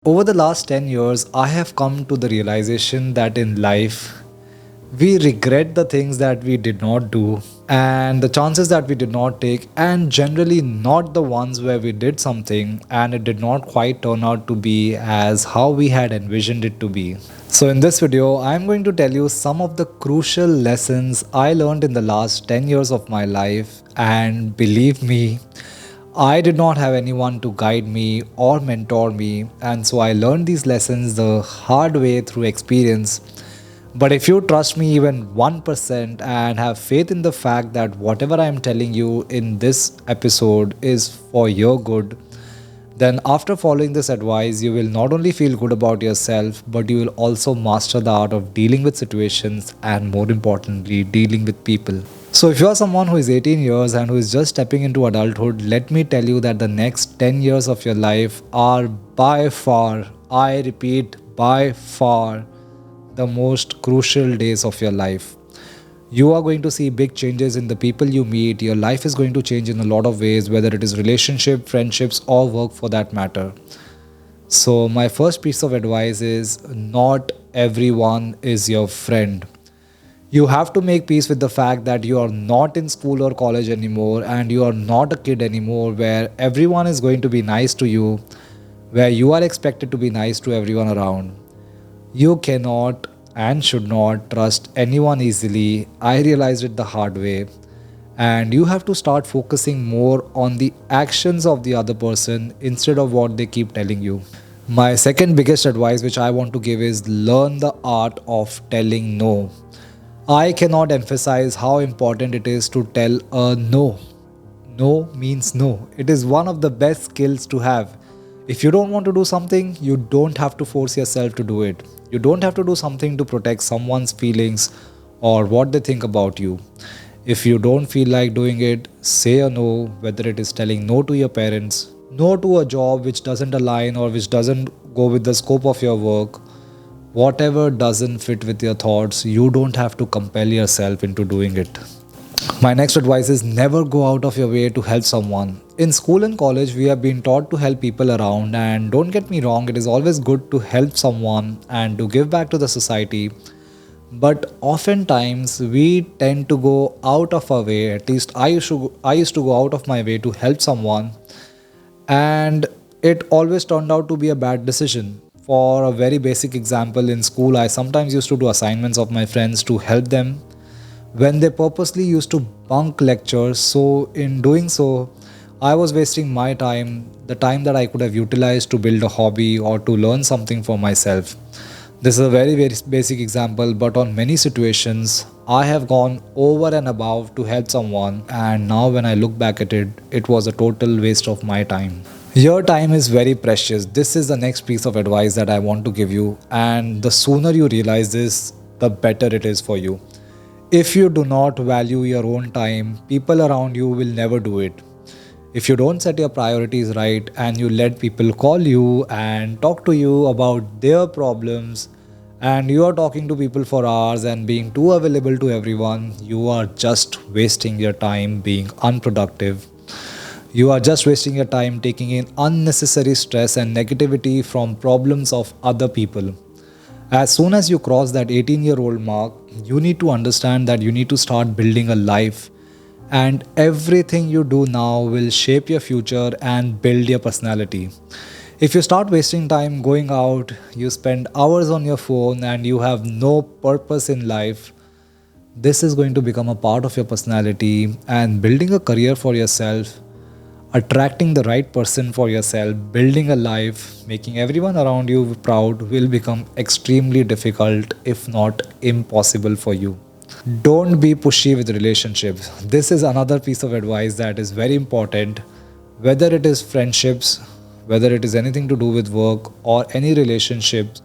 Over the last 10 years, I have come to the realization that in life, we regret the things that we did not do and the chances that we did not take, and generally not the ones where we did something and it did not quite turn out to be as how we had envisioned it to be. So, in this video, I'm going to tell you some of the crucial lessons I learned in the last 10 years of my life, and believe me, I did not have anyone to guide me or mentor me, and so I learned these lessons the hard way through experience. But if you trust me even 1% and have faith in the fact that whatever I am telling you in this episode is for your good, then after following this advice, you will not only feel good about yourself, but you will also master the art of dealing with situations and, more importantly, dealing with people. So, if you are someone who is 18 years and who is just stepping into adulthood, let me tell you that the next 10 years of your life are by far, I repeat, by far, the most crucial days of your life. You are going to see big changes in the people you meet. Your life is going to change in a lot of ways, whether it is relationship, friendships, or work for that matter. So, my first piece of advice is not everyone is your friend. You have to make peace with the fact that you are not in school or college anymore and you are not a kid anymore where everyone is going to be nice to you, where you are expected to be nice to everyone around. You cannot and should not trust anyone easily. I realized it the hard way. And you have to start focusing more on the actions of the other person instead of what they keep telling you. My second biggest advice, which I want to give, is learn the art of telling no. I cannot emphasize how important it is to tell a no. No means no. It is one of the best skills to have. If you don't want to do something, you don't have to force yourself to do it. You don't have to do something to protect someone's feelings or what they think about you. If you don't feel like doing it, say a no, whether it is telling no to your parents, no to a job which doesn't align or which doesn't go with the scope of your work. Whatever doesn't fit with your thoughts, you don't have to compel yourself into doing it. My next advice is never go out of your way to help someone. In school and college, we have been taught to help people around, and don't get me wrong, it is always good to help someone and to give back to the society. But oftentimes, we tend to go out of our way. At least I used to go out of my way to help someone, and it always turned out to be a bad decision. For a very basic example, in school, I sometimes used to do assignments of my friends to help them when they purposely used to bunk lectures. So, in doing so, I was wasting my time, the time that I could have utilized to build a hobby or to learn something for myself. This is a very, very basic example, but on many situations, I have gone over and above to help someone, and now when I look back at it, it was a total waste of my time. Your time is very precious. This is the next piece of advice that I want to give you, and the sooner you realize this, the better it is for you. If you do not value your own time, people around you will never do it. If you don't set your priorities right and you let people call you and talk to you about their problems, and you are talking to people for hours and being too available to everyone, you are just wasting your time being unproductive. You are just wasting your time taking in unnecessary stress and negativity from problems of other people. As soon as you cross that 18-year-old mark, you need to understand that you need to start building a life, and everything you do now will shape your future and build your personality. If you start wasting time going out, you spend hours on your phone, and you have no purpose in life, this is going to become a part of your personality, and building a career for yourself, attracting the right person for yourself, building a life, making everyone around you proud will become extremely difficult, if not impossible for you. Don't be pushy with relationships. This is another piece of advice that is very important. Whether it is friendships, whether it is anything to do with work or any relationships,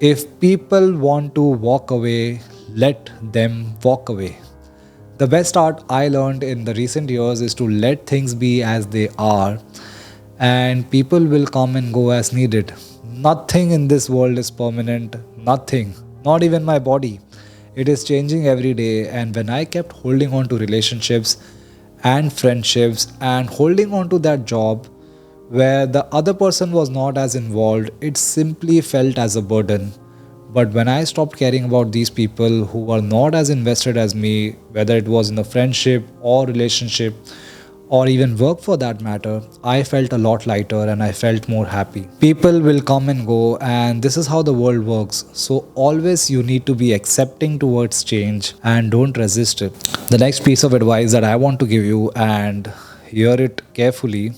if people want to walk away, let them walk away. The best art I learned in the recent years is to let things be as they are, and people will come and go as needed. Nothing in this world is permanent, nothing, not even my body. It is changing every day, and when I kept holding on to relationships and friendships and holding on to that job, where the other person was not as involved, it simply felt as a burden. But when I stopped caring about these people who were not as invested as me, whether it was in a friendship or relationship or even work for that matter, I felt a lot lighter and I felt more happy. People will come and go, and this is how the world works. So, always you need to be accepting towards change and don't resist it. The next piece of advice that I want to give you, and hear it carefully,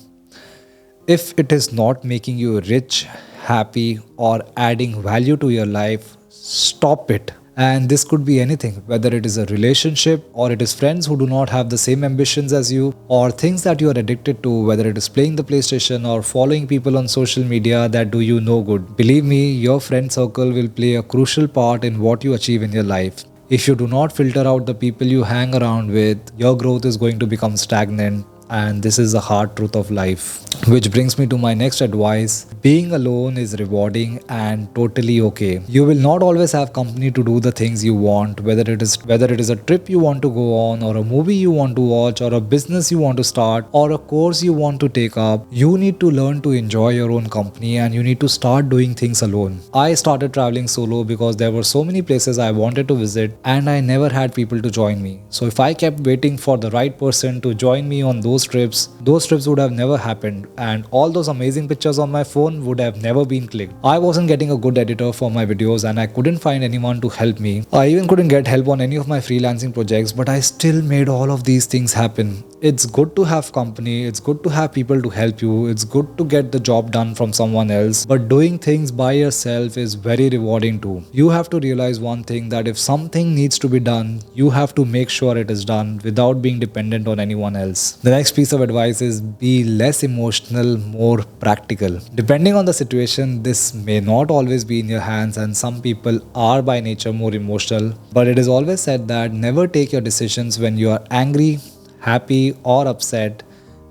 if it is not making you rich, happy, or adding value to your life, stop it. And this could be anything, whether it is a relationship, or it is friends who do not have the same ambitions as you, or things that you are addicted to, whether it is playing the PlayStation or following people on social media that do you no good. Believe me, your friend circle will play a crucial part in what you achieve in your life. If you do not filter out the people you hang around with, your growth is going to become stagnant, and this is the hard truth of life. Which brings me to my next advice. Being alone is rewarding and totally okay. You will not always have company to do the things you want, whether it is a trip you want to go on, or a movie you want to watch, or a business you want to start, or a course you want to take up. You need to learn to enjoy your own company, and you need to start doing things alone. I started traveling solo because there were so many places I wanted to visit and I never had people to join me. So if I kept waiting for the right person to join me on those trips would have never happened, and all those amazing pictures on my phone would have never been clicked. I wasn't getting a good editor for my videos, and I couldn't find anyone to help me. I even couldn't get help on any of my freelancing projects, but I still made all of these things happen. It's good to have company, it's good to have people to help you, it's good to get the job done from someone else, but doing things by yourself is very rewarding too. You have to realize one thing, that if something needs to be done, you have to make sure it is done without being dependent on anyone else. The next piece of advice is be less emotional, more practical. Depending on the situation, this may not always be in your hands, and some people are by nature more emotional, but it is always said that never take your decisions when you are angry, happy, or upset,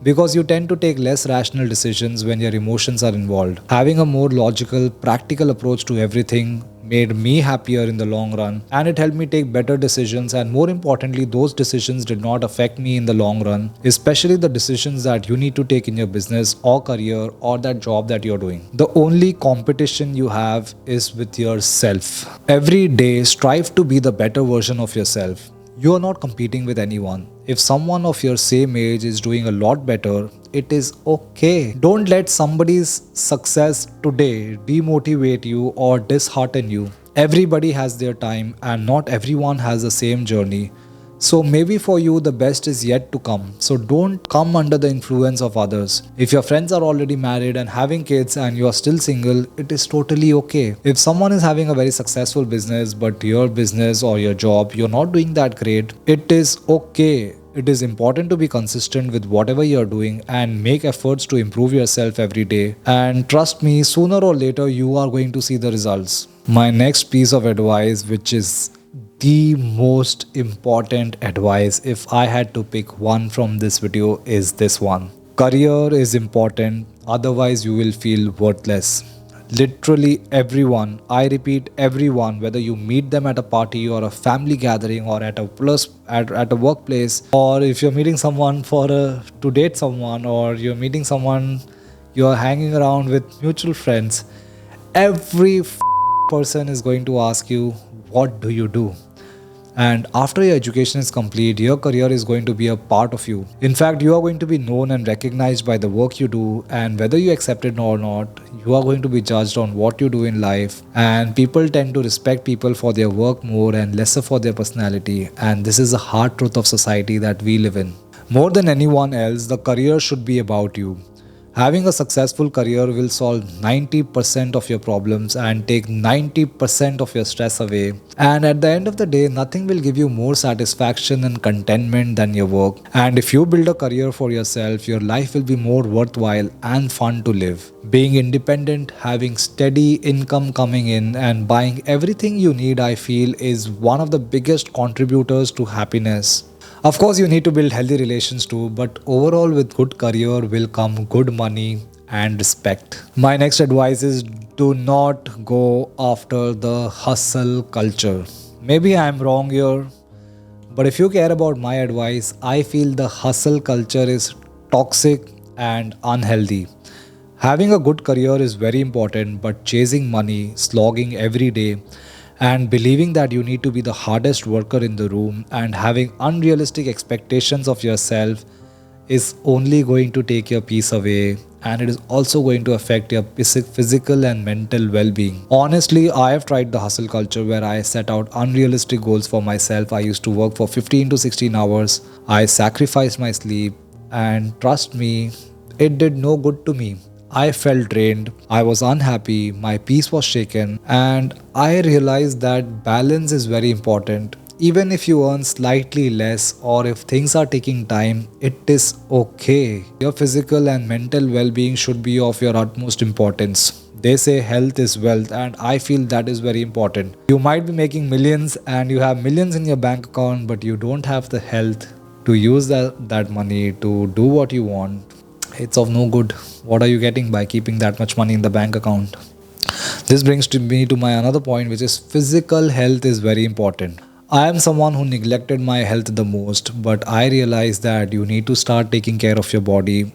because you tend to take less rational decisions when your emotions are involved. Having a more logical, practical approach to everything made me happier in the long run, and it helped me take better decisions, and more importantly, those decisions did not affect me in the long run, especially the decisions that you need to take in your business or career or that job that you're doing. The only competition you have is with yourself. Every day strive to be the better version of yourself. You are not competing with anyone. If someone of your same age is doing a lot better, it is okay. Don't let somebody's success today demotivate you or dishearten you. Everybody has their time, and not everyone has the same journey. So maybe for you the best is yet to come. So don't come under the influence of others. If your friends are already married and having kids and you are still single, it is totally okay. If someone is having a very successful business but your business or your job, you're not doing that great, it is okay. It is important to be consistent with whatever you're doing and make efforts to improve yourself every day. And trust me, sooner or later you are going to see the results. My next piece of advice, which is the most important advice, if I had to pick one from this video, is this one. Career is important, otherwise you will feel worthless. Literally everyone, I repeat everyone, whether you meet them at a party or a family gathering or at a workplace, or if you're meeting someone to date someone, or you're meeting someone, you're hanging around with mutual friends, every person is going to ask you, what do you do? And after your education is complete, your career is going to be a part of you. In fact, you are going to be known and recognized by the work you do, and whether you accept it or not, you are going to be judged on what you do in life. And people tend to respect people for their work more and lesser for their personality. And this is the hard truth of society that we live in. More than anyone else, the career should be about you. Having a successful career will solve 90% of your problems and take 90% of your stress away. And at the end of the day, nothing will give you more satisfaction and contentment than your work. And if you build a career for yourself, your life will be more worthwhile and fun to live. Being independent, having steady income coming in, and buying everything you need, I feel, is one of the biggest contributors to happiness. Of course, you need to build healthy relations too, but overall, with good career will come good money and respect. My next advice is, do not go after the hustle culture. Maybe I am wrong here, but if you care about my advice, I feel the hustle culture is toxic and unhealthy. Having a good career is very important, but chasing money, slogging every day, and believing that you need to be the hardest worker in the room and having unrealistic expectations of yourself is only going to take your peace away, and it is also going to affect your physical and mental well-being. Honestly, I have tried the hustle culture where I set out unrealistic goals for myself. I used to work for 15 to 16 hours. I sacrificed my sleep, and trust me, it did no good to me. I felt drained, I was unhappy, my peace was shaken, and I realized that balance is very important. Even if you earn slightly less or if things are taking time, it is okay. Your physical and mental well being should be of your utmost importance. They say health is wealth, and I feel that is very important. You might be making millions and you have millions in your bank account, but you don't have the health to use that money to do what you want. It's of no good. What are you getting by keeping that much money in the bank account? This brings to me to my another point, which is physical health is very important. I am someone who neglected my health the most, but I realized that you need to start taking care of your body.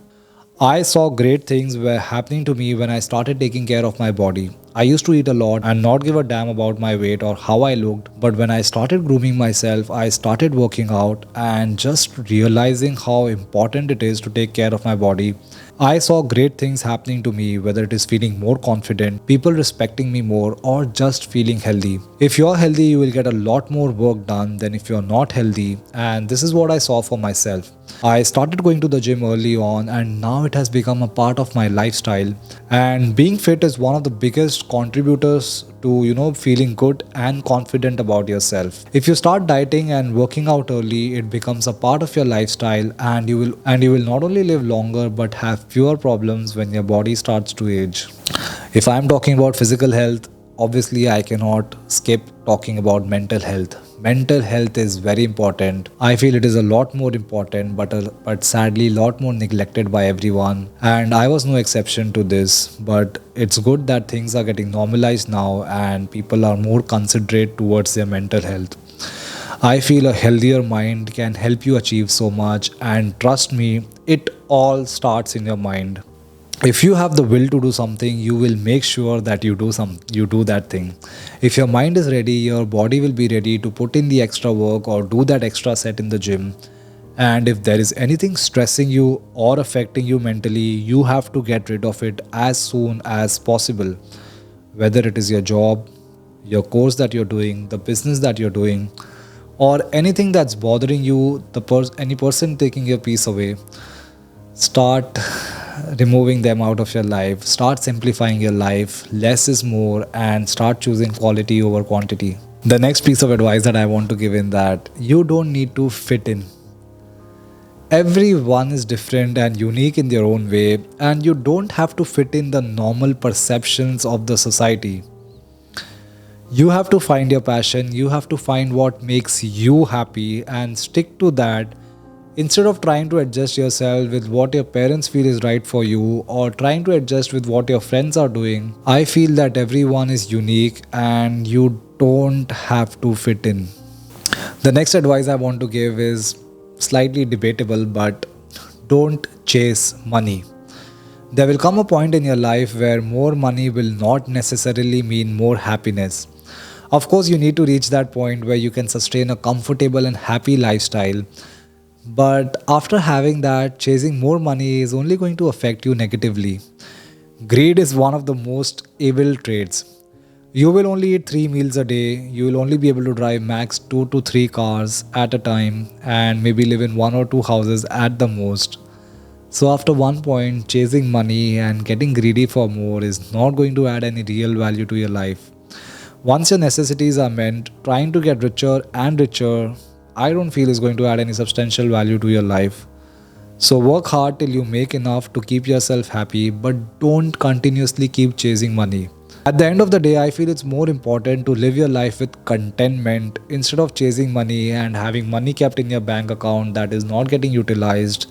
I saw great things were happening to me when I started taking care of my body. I used to eat a lot and not give a damn about my weight or how I looked, but when I started grooming myself, I started working out and just realizing how important it is to take care of my body. I saw great things happening to me, whether it is feeling more confident, people respecting me more, or just feeling healthy. If you're healthy, you will get a lot more work done than if you're not healthy, and this is what I saw for myself. I started going to the gym early on, and now it has become a part of my lifestyle. And being fit is one of the biggest contributors to feeling good and confident about yourself. If you start dieting and working out early, it becomes a part of your lifestyle, and you will not only live longer but have fewer problems when your body starts to age. If I'm talking about physical health, obviously I cannot skip talking about mental health. Mental health is very important. I feel it is a lot more important, but sadly, a lot more neglected by everyone. And I was no exception to this. But it's good that things are getting normalized now, and people are more considerate towards their mental health. I feel a healthier mind can help you achieve so much, and trust me, it all starts in your mind. If you have the will to do something, you will make sure that you do that thing. If your mind is ready, your body will be ready to put in the extra work or do that extra set in the gym. And if there is anything stressing you or affecting you mentally, you have to get rid of it as soon as possible. Whether it is your job, your course that you're doing, the business that you're doing, or anything that's bothering you, any person taking your peace away, start removing them out of your life. Start simplifying your life. Less is more, and start choosing quality over quantity. The next piece of advice that I want to give in that you don't need to fit in. Everyone is different and unique in their own way, and you don't have to fit in the normal perceptions of the society. You have to find your passion, you have to find what makes you happy and stick to that. Instead of trying to adjust yourself with what your parents feel is right for you or trying to adjust with what your friends are doing, I feel that everyone is unique and you don't have to fit in. The next advice I want to give is slightly debatable, but don't chase money. There will come a point in your life where more money will not necessarily mean more happiness. Of course, you need to reach that point where you can sustain a comfortable and happy lifestyle. But after having that, chasing more money is only going to affect you negatively. Greed is one of the most evil traits. You will only eat 3 meals a day, you will only be able to drive max 2 to 3 cars at a time, and maybe live in 1 or 2 houses at the most. So, after one point, chasing money and getting greedy for more is not going to add any real value to your life. Once your necessities are met, trying to get richer and richer, I don't feel is going to add any substantial value to your life. So work hard till you make enough to keep yourself happy, but don't continuously keep chasing money. At the end of the day, I feel it's more important to live your life with contentment instead of chasing money and having money kept in your bank account that is not getting utilized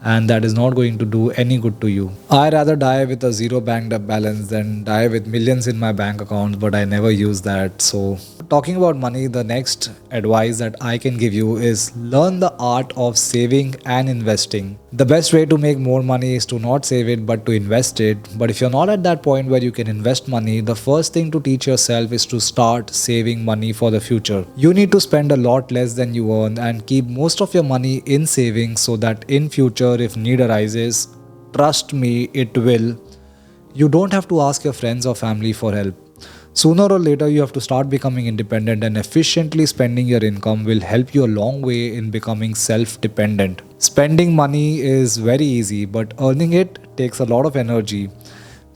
and that is not going to do any good to you. I rather die with a zero banked up balance than die with millions in my bank account, but I never use that. So, talking about money, the next advice that I can give you is learn the art of saving and investing. The best way to make more money is to not save it but to invest it. But if you're not at that point where you can invest money, the first thing to teach yourself is to start saving money for the future. You need to spend a lot less than you earn and keep most of your money in savings so that in future if need arises, trust me, it will. You don't have to ask your friends or family for help. Sooner or later, you have to start becoming independent, and efficiently spending your income will help you a long way in becoming self dependent. Spending money is very easy, but earning it takes a lot of energy.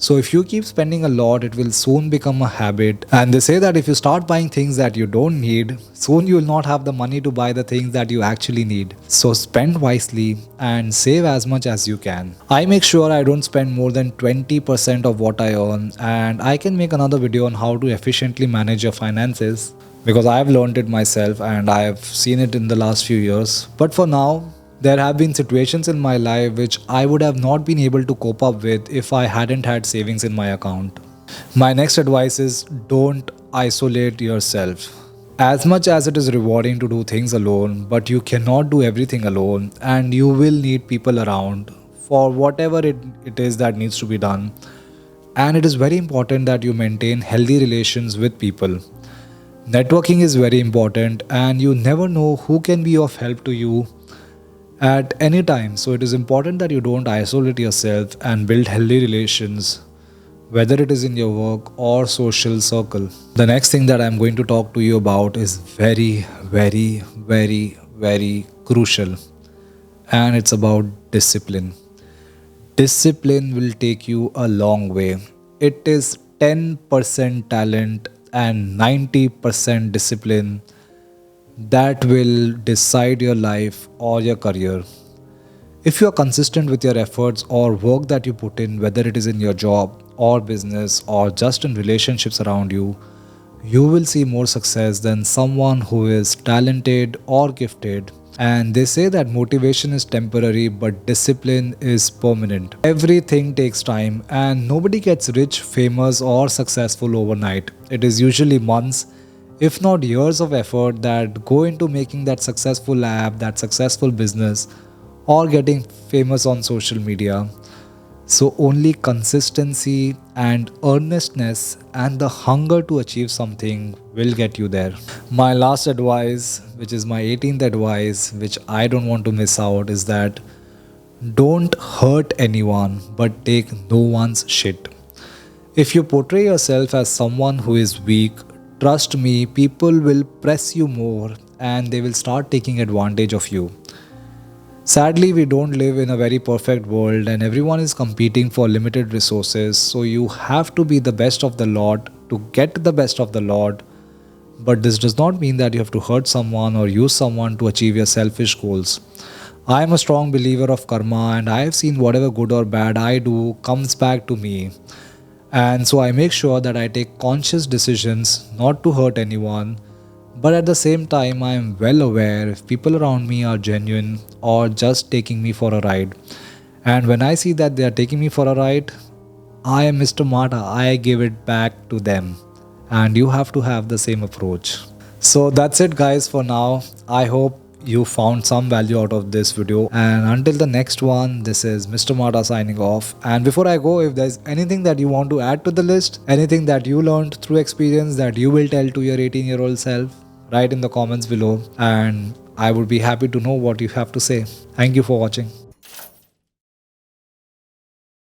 So, if you keep spending a lot, it will soon become a habit. And they say that if you start buying things that you don't need, soon you will not have the money to buy the things that you actually need. So, spend wisely and save as much as you can. I make sure I don't spend more than 20% of what I earn, and I can make another video on how to efficiently manage your finances because I have learned it myself and I have seen it in the last few years. But for now, there have been situations in my life which I would have not been able to cope up with if I hadn't had savings in my account. My next advice is don't isolate yourself. As much as it is rewarding to do things alone, but you cannot do everything alone, and you will need people around for whatever it is that needs to be done. And it is very important that you maintain healthy relations with people. Networking is very important, and you never know who can be of help to you at any time. So it is important that you don't isolate yourself and build healthy relations, whether it is in your work or social circle. The next thing that I'm going to talk to you about is very, very, very, very crucial, and it's about discipline. Discipline will take you a long way. It is 10% talent and 90% discipline that will decide your life or your career. If you are consistent with your efforts or work that you put in, whether it is in your job or business or just in relationships around you, you will see more success than someone who is talented or gifted. And they say that motivation is temporary, but discipline is permanent. Everything takes time, and nobody gets rich, famous, or successful overnight. It is usually months, if not years of effort that go into making that successful app, that successful business, or getting famous on social media. So only consistency and earnestness and the hunger to achieve something will get you there. My last advice, which is my 18th advice, which I don't want to miss out, is that don't hurt anyone but take no one's shit. If you portray yourself as someone who is weak, trust me, people will press you more and they will start taking advantage of you. Sadly, we don't live in a very perfect world and everyone is competing for limited resources. So you have to be the best of the lot to get the best of the lot. But this does not mean that you have to hurt someone or use someone to achieve your selfish goals. I am a strong believer of karma, and I have seen whatever good or bad I do comes back to me. And so I make sure that I take conscious decisions not to hurt anyone. But at the same time, I am well aware if people around me are genuine or just taking me for a ride. And when I see that they are taking me for a ride, I am Mr. Mata. I give it back to them. And you have to have the same approach. So that's it, guys, for now. I hope you found some value out of this video, and until the next one, this is Mr. Mata signing off. And before I go, if there's anything that you want to add to the list, anything that you learned through experience that you will tell to your 18-year-old self, write in the comments below, and I would be happy to know what you have to say. Thank you for watching.